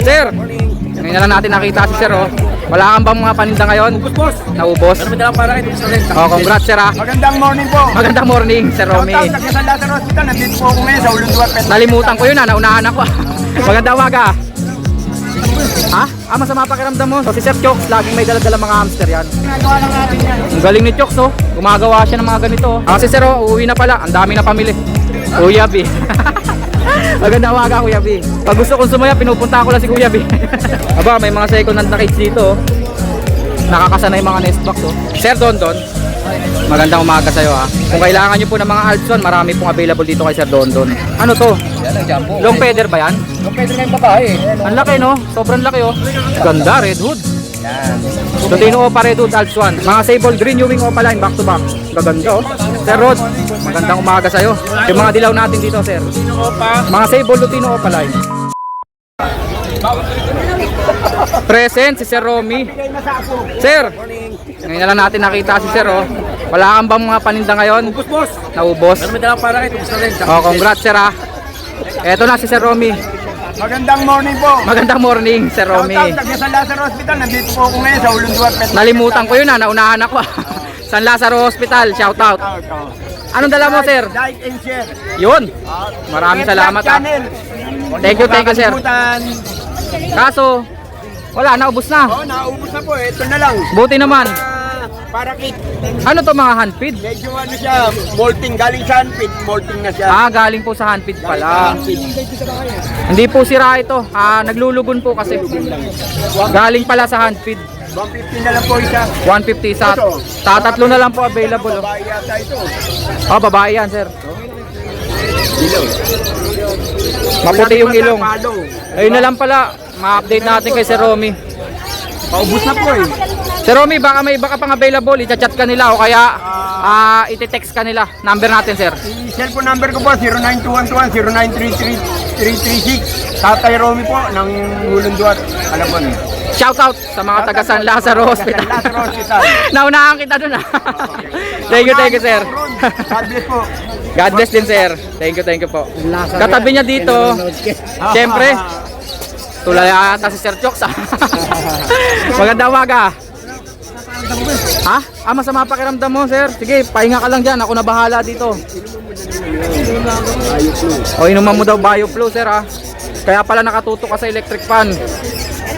Sir, ngayon na lang natin nakita si Sir, oh. Wala kang bang mga paninda ngayon? Ubus, boss. Naubos? Ano dalang para kayo? Oh, congrats, Sir, ah. Magandang morning po. Magandang morning, Sir Romy. Shoutout sa San Lazaro Hospital. Nandito po ako ngayon sa Ulundua. Nalimutan ko yun, ah. Naunahan ako. Magandang umaga. Ha? Masama pakiramdam mo. So, si Sir Chokes, laging may dala-dala mga hamster yan. Ginagawa lang natin yan. Ang galing ni Chokes, oh. Gumagawa siya ng mga ganito. Si Sir, oh, uuwi na pala. Ang dami na pamili. Kuya B. Magandang umaga, Kuya B. Pag gusto kong sumaya, pinupunta ko lang si Kuya B. Aba, may mga second hand na kids dito, oh. Nakakasanay mga nest box, oh. Sir Dondon, magandang umaga sa'yo, ha. Kung kailangan nyo po ng mga Alpson, marami pong available dito kay Sir Dondon. Ano to? Yan ang jumbo. Long feather ba yan? Long feather ngayong babae. Ang laki, no? Sobrang laki, oh. Ganda, red hood. Yan. Totino Opa Red Hood Alps 1. Mga sable green Ewing Opaline back to back. Gaganda, oh. Sir Rod, magandang umaga sa'yo. Yung mga dilaw natin dito, Sir. Mga sable Lutino Opaline. Present si Sir Romy. Sir, ngayon na lang natin nakita si Sir, oh. Wala kang bang mga paninda ngayon? Ubus, boss. Naubos? Ano dalang para kayo? Oh, congrats, Sir, ah. Eto na si Sir Romy. Magandang morning po. Magandang morning, Sir Romy. Shoutout sa San Lazaro Hospital. Nandito po ako ngayon sa Ulundua. Nalimutan ko yun, ah. Naunahan ako. San Lazaro Hospital, shout out. Anong dala mo, Sir? Like and share. Yun. Maraming salamat, ah. Thank you, sir. Kaso, wala, naubos na. Oh, naubos na po. Ito na lang. Buti naman. Para kit. Ano to, mga handfeed? Medyo ano siya, molting. Galing sa handpit, molting na siya. Galing po sa handfeed pala. Hindi po sira ito. Naglulugon po kasi. Galing pala sa handfeed. 150 na lang po isa. 150 isa. Tatatlo na lang po available, oh. Babae yata ito. Oh, babae yan, Sir. Maputi yung ilong. Ayun na lang pala. Ma-update natin kay Sir Romy. Paubos na po eh. Sir Romy, baka may iba ka pang available. I-chat ka nila o kaya iti-text ka nila. Number natin, Sir. Cellphone number ko po 0921-0933-336. Tatay Romy po ng Ulundua. Alam mo niyo. Shout out sa mga taga San Lazaro Hospital. San Lazaro Hospital. Naunahan kita dun, ah. Thank you, Sir. God bless po. God bless din, Sir. Thank you po. Katabi niya dito, siyempre, tulad ata si Sir Chokes, ah. Magandang umaga. Masama pakiramdam mo, Sir. Sige, pahinga ka lang dyan. Ako na bahala dito. O, inuman mo daw BioFlow, Sir, ah. Kaya pala nakatutok ka sa electric fan.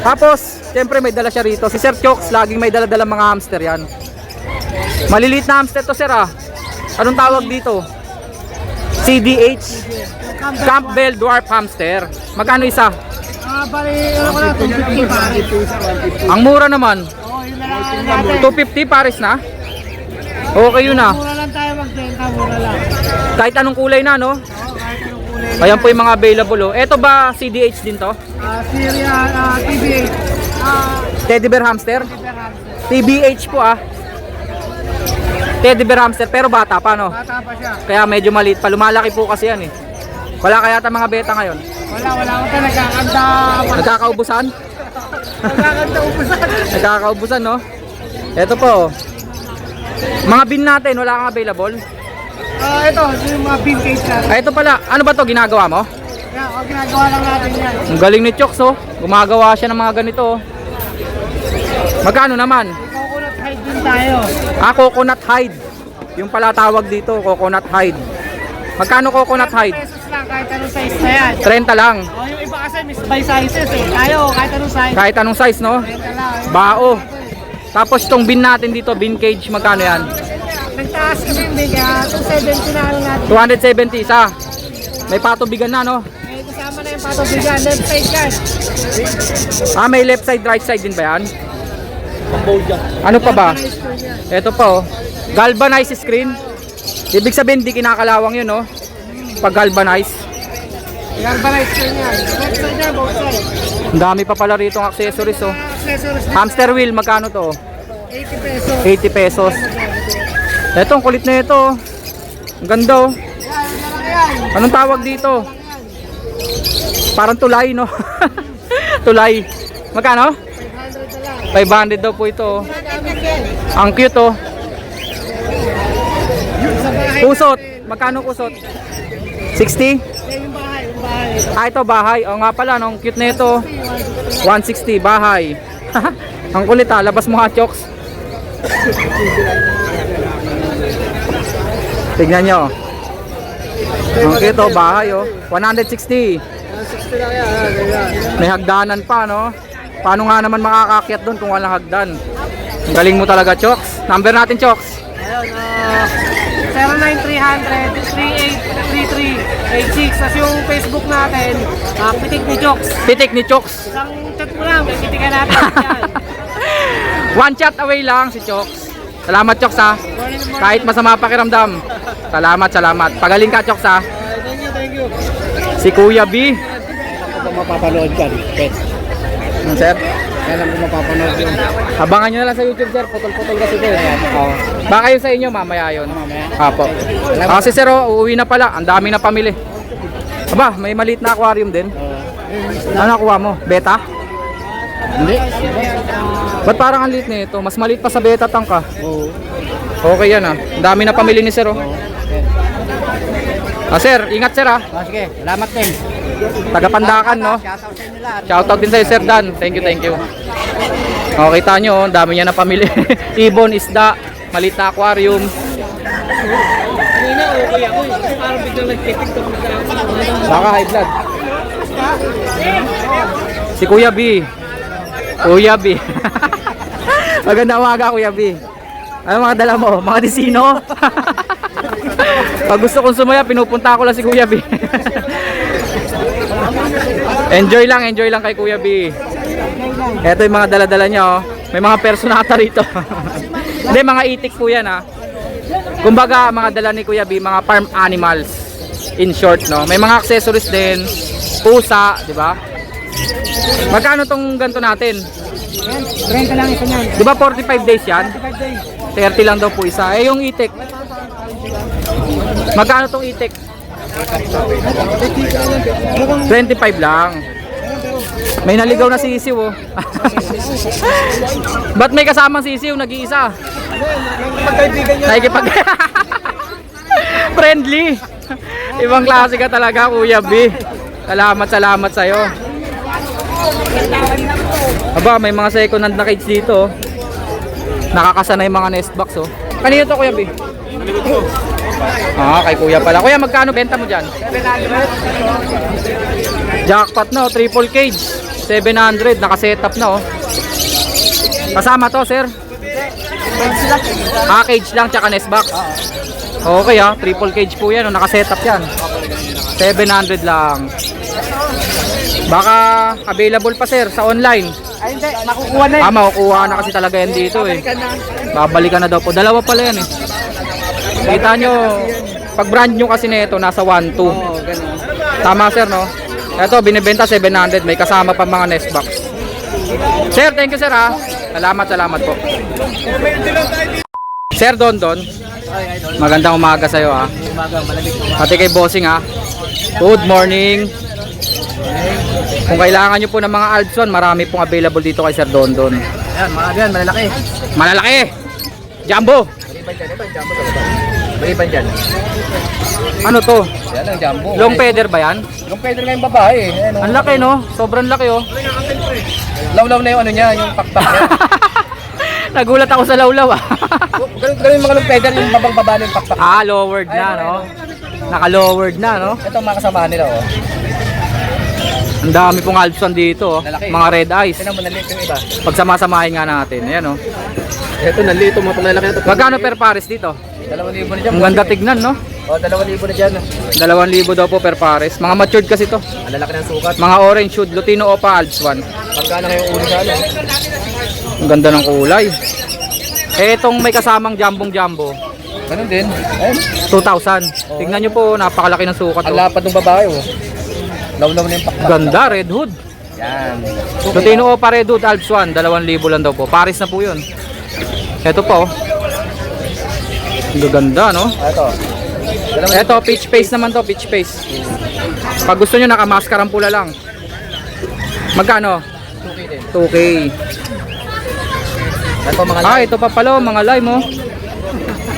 Tapos, siyempre may dala siya rito. Si Sir Chokes, laging may dala-dala mga hamster yan. Maliliit na hamster to, Sir, ah. Anong tawag dito? CDH Campbell Dwarf Hamster. Magkano isa? Bali, ano ko na, 250 pare. Ang mura naman. Oo, yun na lang natin. 250 pares na. Okay yun, ah. Mura lang tayo magbenta, mura lang. Kahit anong kulay na, no? Oo, kahit yung kulay. Ayan po yung mga available, oh. Ito ba CDH din to? Syria, TBH. Teddy Bear Hamster? Hamster. TBH po, ah. Teddy Bear Hamster, pero bata pa, no? Bata pa siya. Kaya medyo maliit pa. Lumalaki po kasi yan, eh. Wala kaya ta mga beta ngayon? Wala ako talaga. Nagkakanda. Nagkakaubusan? Nagkakanda ubusan. Nagkakaubusan, no? Ito po, oh. Mga bin natin, wala kang available? Ito, yung mga vintage natin. Ito pala, ano ba to ginagawa mo? Kaya, ginagawa lang natin yan. Ang galing ni Chokes, oh. Gumagawa siya ng mga ganito, oh. Magkano naman? Coconut hide din tayo. Coconut hide. Yung pala tawag dito, coconut hide. Magkano coconut hide? Pesos lang, kahit anong size na yan. 30 lang. Yung iba kasi miss by sizes eh. Tayo, kahit anong size. Kahit anong size, no? 30 lang. Bao. Tapos itong bin natin dito, bin cage, magkano yan? Nagtaas kasi hindi, kaya 270 na lang natin. 270 isa. May patubigan na, no? May kasama na yung patubigan, left side guys. May left side, right side din ba yan? Ano pa ba? Ito pa, oh. Galvanized screen. Ibig sabihin, di kinakalawang yun, no? Pag galvanized. Galvanized ko yan. Left side na, both side. Ang dami pa pala rito ng accessories, oh. Accessories na. Hamster wheel, magkano to? 80 pesos. 80 pesos. Ito, ang kulit na ito, oh. Ang ganda, oh. Yan. Anong tawag dito? Parang tulay, no? Tulay. Magkano? 500 na lang. 500 daw po ito, oh. Nagamit yan. Ang cute, oh. Sa bahay Kusot. natin. Magkano kusot? 60? Yung bahay. Ah, ito bahay. O nga pala, no? Ang cute na ito. 160, bahay. Ang kulit ha, labas mo ha, Chokes. Tignan nyo. Ang cute oh, bahay oh. 160. 60 lang yan. May hagdanan pa, no? Paano nga naman makakakyat doon kung walang hagdan? Ang galing mo talaga, Chokes. Number natin, Chokes. Ayun, 0933-3833-86. Tapos yung Facebook natin, Pitik ni Jokes. Pitik ni Chokes. Isang chat mo lang, pitikan natin yan. One chat away lang si Chokes. Salamat, Chokes ha. Kahit masama pakiramdam. Salamat, salamat. Pagaling ka, Chokes ha. Thank you. Si Kuya B. Ako mapapanood ka, pet. Sir, Yan ang mapapanood yun. abangan nyo na lang sa YouTube, sir. Putol-putol kasi ito eh. Oo. Baka yun sa inyo, mamaya yun. Apo. Kasi sir, uuwi na pala. Ang dami na pamili. Aba, may maliit na aquarium din. Ano nakuha mo? Beta? Hindi. Ba't parang ang liit nito? Mas maliit pa sa beta tank ka. Oo. Okay yan ah. Ang dami na pamili ni sir oh. Ah, sir, ingat sir ah. Sige, salamat din. Taga-Pandakan no. Shoutout sa inyo lahat. Shoutout din sa'yo Sir Dan. Thank you, thank you. O, kita nyo, ang dami niya na pamili. Ibon, isda, maliit na aquarium. Kanina, okay ako eh. Parang biglang nag-tiktok na ako. Baka high blood. Si Kuya B. Kuya B. Maganda umaga, Kuya B. Ano mga dala mo? Mga disino? Pag gusto kong sumaya, pinupunta ko lang si Kuya B. enjoy lang kay Kuya B. Ito yung mga dala-dala niya oh. May mga personata rito. Hindi, mga itik po yan ha. Kumbaga, mga dala ni Kuya B, mga farm animals. In short, no? May mga accessories din. Pusa, di ba? Magkano tong ganito natin? 30 lang isa niyan. Di ba 45 days yan? 5 days. 30 lang daw po isa. Eh, yung itik. Magkano tong itik? 25 lang. May naligaw na sisiw oh. Ba't may kasamang sisiw? Nag-iisa. Nakikipag friendly. Ibang klase ka talaga, Kuya B. Salamat sa'yo. Aba, may mga second hand na cage dito oh. Nakakasanay mga nest box oh. Kanino to, Kuya B? Ah, kay Kuya pala. Kuya, magkano benta mo dyan? 700. Jackpot na oh, triple cage. 700, naka-setup na oh. Kasama to, sir? Ah, cage lang, tsaka nest box. Okay ah, triple cage po yan oh, naka-setup yan. 700 lang. Baka available pa, sir, sa online. Ay hindi, makukuha na Ah, makukuha na kasi talaga yan dito eh. Babalikan na daw po. Dalawa pala yan eh. Kita nyo, pag brand nyo kasi nito nasa 1.2. Tama sir no? Ito binibenta 700, may kasama pa mga nest box. Sir, thank you sir ha. Salamat po. Sir Don, magandang umaga sa'yo ha. Pati kay Bossing ha. Good morning. Kung kailangan nyo po ng mga Alpson, marami pong available dito kay Sir Don. Yan, mga yan, malalaki. Malalaki! Jumbo! Maliban dyan. Ano to? Yan ang jumbo. Long feather ba yan? Long feather nga yung babae. Ayan, Ang laki no? Sobrang laki oh. Lawlaw na yung ano niya, yung pakpak niya. Nagulat ako sa lawlaw ah. Ganun yung mga long feather, yung babang-baba na yung pakpak. Ah, lowered na no? Naka-lowered na no? Ito ang mga kasamahan nila oh. Ang dami pong Alpson dito oh. Lalaki. Mga red eyes. Tignan mo, nalit yung iba. Pagsama-samahin nga natin. Ayan oh. Ito, nalito, mga pangalaki na ito. Magkano per pares dito? 2,000 na dyan. Ang ganda tignan no? O, 2,000 na dyan. 2,000 daw po per pares. Mga matured kasi to. Ang lalaki ng sukat. Mga orange shoot, Lutino Opa Alps 1. Pagkano ngayong ulo sa ano? Ang ganda ng kulay. Eh itong may kasamang jumbo. Ganun din. Ayun. 2,000. Tignan nyo po, napakalaki ng sukat. Ang Oh. lapad ng babae oh. Lawlaw na yung pakpak. Ganda, red hood. Yan. Lutino Opa Red Hood Alps 1, 2,000 lang daw po. Paris na po yun. Ito po. Oh. Ang ganda, no? Ito. Ito, peach face naman to, peach face. Pag gusto nyo, nakamaskarang pula lang. Magkano? 2K din. 2K. Ito mga Ah, ito pa pala, oh, mga lime, oh.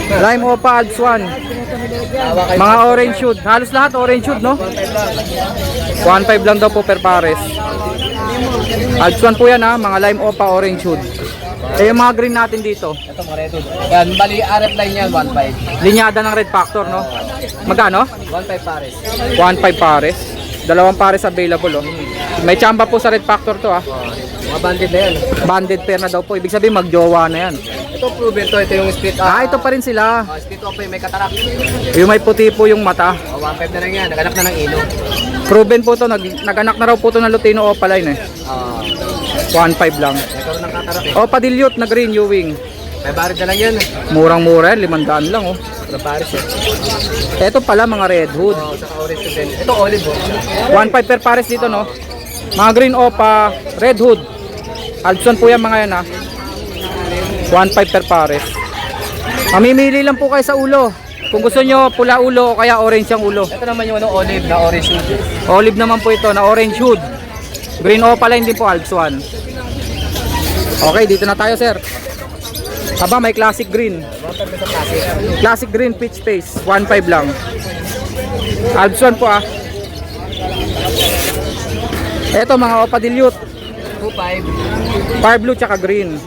Lime Opa, Alps 1. Mga orange shoot. Halos lahat orange shoot, no? 1.5 lang daw po per pares. Alps 1 po yan ha, mga Lime Opa, orange shoot. Eh yung mga green natin dito. Ito mga red. Yan, bali RF line yan, 1.5. Linyada ng Red Factor, no? Magkano? 1.5 pares. 1.5 pares. Dalawang pares available, oh. May chamba po sa Red Factor to, ah. Mga bandit na yan. Banded pair na daw po. Ibig sabihin magjowa na yan. Ito proven to, ito yung split. Ito pa rin sila. Split off may katarak. Yung may puti po yung mata. 1.5 na lang yan, naganak na ng ino. Proven po to. Naganak na raw po to ng Lutino Opaline, eh. 1.5 lang. Nagkaroon ng katarak eh. Opa Dilute na green Ewing. May barid na lang yan. Murang-mura yan. 500 lang, oh. Mga pares eh. Ito pala mga Red Hood. Saka orange to din. Ito olive oh. 1.5 per pares dito, no? Mga green Opa, Red Hood. Alpson po yan mga yan, ha. 1.5 per pares. Mamimili lang po kayo sa ulo. Kung gusto nyo pula ulo o kaya orange ang ulo. Ito naman yung ano, olive na orange shoot. Olive naman po ito na orange hood. Green opaline din po, Alps 1. Okay, dito na tayo, sir. Aba, may classic green. Classic green peach face, 1.5 lang. Alps 1 po, ah. Ito mga Opa Dilute. 2.5. Fire blue tsaka green.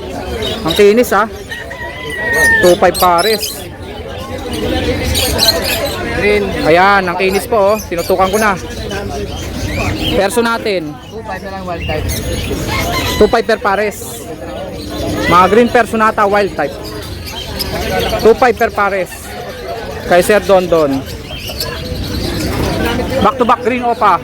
Ang kinis, ah. 2.5 pares. Green. Ayan, ang kinis po, oh. Tinutukan ko na. Perso natin. 2.5 na lang wild type. 2.5 per pares. Mga green personata wild type. 2.5 per pares. Kay Sir Dondon. Back to back green Opa.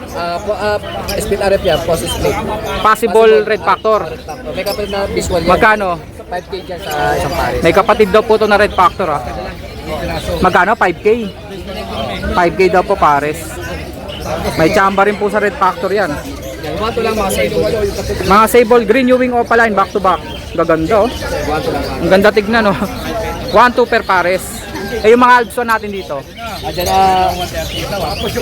Split RF yan, post split. Possible red factor. May kapatid na visual yan. Magkano? 5K dyan sa isang pares. May kapatid daw po to na red factor, ah. Magkano? 5K. 5K daw po pares. May chamba rin po sa red factor yan. One to lang mga sable. Mga sable green Ewing Opaline back to back. Gaganda, oh. One to lang. Ang ganda tignan, oh. 1-2 per pares. Eh yung mga Alpson natin dito. Diyan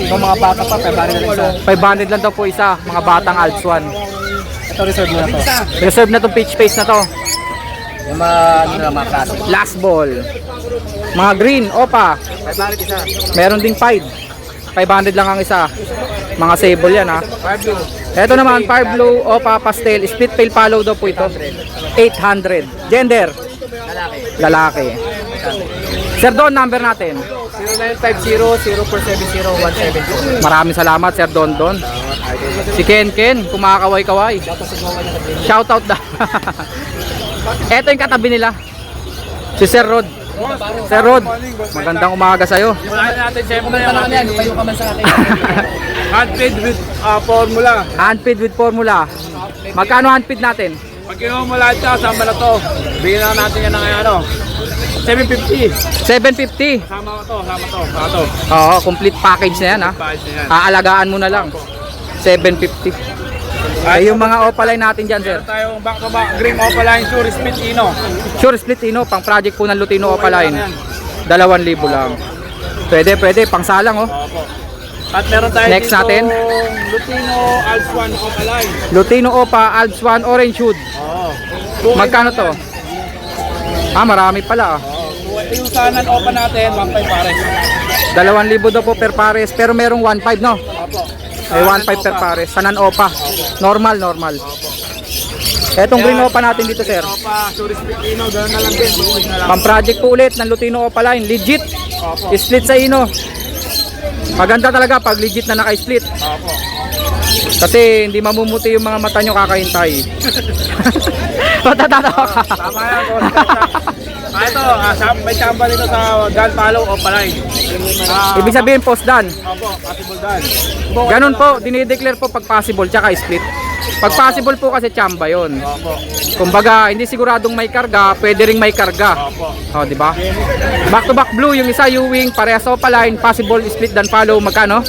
yung mga bata pa, 500 na lang isa. 500 lang daw po isa, mga batang Alps 1. Ito reserve mo na to. Reserve na tong peach face na to. Yung mga, ano na, mga classic. Last ball. Mga green, Opa. 500 isa. Meron ding 5. 500 lang ang isa. Mga sable yan, ha. 5 blue. Ito naman, Fire Blue, Opa Pastel. Split pale follow daw po ito. 800. Gender? Lalaki. Lalaki. Sir Don, number natin. 0950-0470-172. Maraming salamat, Sir Don Don. Si Ken Ken, kumakaway-kaway. Shoutout daw. Ito yung katabi nila. Si Sir Rod. Sir Rod, magandang umaga sa'yo. Wala natin siyempre Pumunta na yan, payo ka man sa akin. handfeed with formula. Handfeed with formula. Magkano handfeed natin? Pag kinuha mo lahat siya, sama na to. Bigyan na natin yan ng ano, 750. 750. Sama to, sama to, sama to. Oo, complete package na yan, ha. Paayos na yan. Aalagaan mo na lang. 750. Ay, yung mga opaline natin dyan, sir. Meron tayong back to back green opaline sure split ino. Sure split ino, pang project po ng Lutino Opaline. 2,000 lang. Pwede, pang salang, oh. Opo. At meron tayo Next dito natin. Lutino Alps 1 opaline. Lutino Opa, Alps 1, Orange Hood. Oo. Magkano to? Marami pala, ah. Yung sanan opa natin, 1.5 pares. 2,000 daw po per pares, pero merong 1.5, no? Opo. May 1.5 per pares. Sanan Opa. Normal. Etong green Opa natin dito, sir. Opa, sure split ino, gano'n na lang din. Bukuin na lang. Pang project po ulit ng Lutino Opaline. Legit. Opo. Split sa ino. Maganda talaga pag legit na naka-split. Opo. Kasi hindi mamumuti yung mga mata nyo kakahintay. Matatatawa ka. Tama yan, boss. Ito, may chamba dito sa gun follow opaline. Ibig sabihin post dan. Opo, possible dan. Ganun po, dinideclare po pag possible tsaka split. Pag possible po kasi chamba yon. Opo. Kumbaga, hindi siguradong may karga, pwede ring may karga. Opo. O, di ba? Back to back blue, yung isa Ewing, parehas opaline, possible split dan follow, magkano?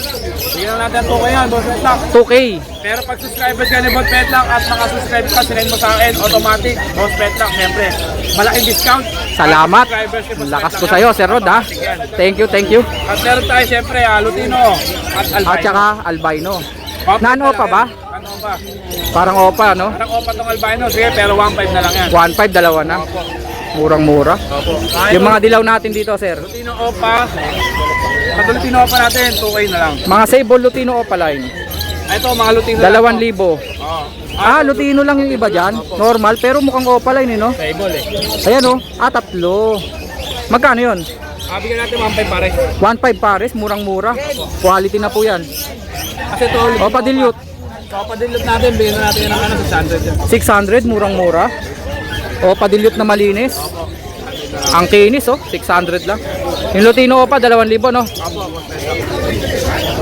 Bigyan natin po kayo, boss Petlock. 2K. Pero pag subscribers ka ni Boss Petlock at naka-subscribe ka, sinend mo sa akin, automatic, Boss Petlock, siyempre. Malaking discount. Salamat. Subscribers ni Boss Lakas ko Petlock. sa'yo, Sir Rod, ha? Thank you. At meron tayo siyempre, Lutino at Albino. At saka albino. Opo, Nano pa ba? Ano pa? Parang opa, no? Parang opa tong albino. Sige, pero 1.5 na lang yan. 1.5, dalawa na. Opo. Murang-mura. Opo. Yung mga dilaw natin dito, sir. Lutino Opa. Pag Lutino Opa natin, 2K na lang. Mga sable Lutino Opaline. Ito, mga Lutino 2,000. Oo. Lutino lang yung iba dyan. Normal, pero mukhang Opaline no? Table eh. Ayan oh, 3. Magkano yun? Bigyan natin 1.5 pare. 1.5 pares, murang-mura. Quality na po yan. Kasi ito, Opa dilute, Opa dilute natin, bigyan natin yan ng 600 yan. 600, murang-mura. Opa dilute na malinis. Ang kinis oh, 600 lang. Yung Lutino Opa, 2,000 no?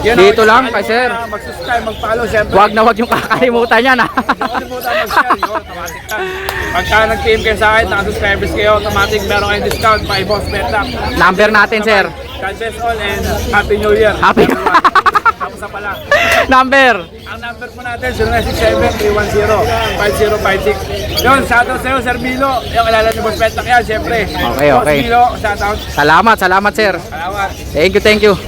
Dito lang kay sir. Mag-subscribe, mag-follow, syempre. Wag na wag yung kakalimutan yan ha. Nakalimutan mag-share, yun, automatic lang. Pagka nag-team kayo sa akin, naka-subscribers kayo, automatic meron kayong discount by Boss Petlock. Number natin sir. God bless all and Happy New Year. Happy Tapos na pala. number. Ang number po natin, 0967-310-5056. Yun, shoutout sa'yo, Sir Milo. Yung alala ni Boss Petlock yan, syempre. Okay, Boss okay. Milo, shoutout. Salamat sir. Salamat. Thank you.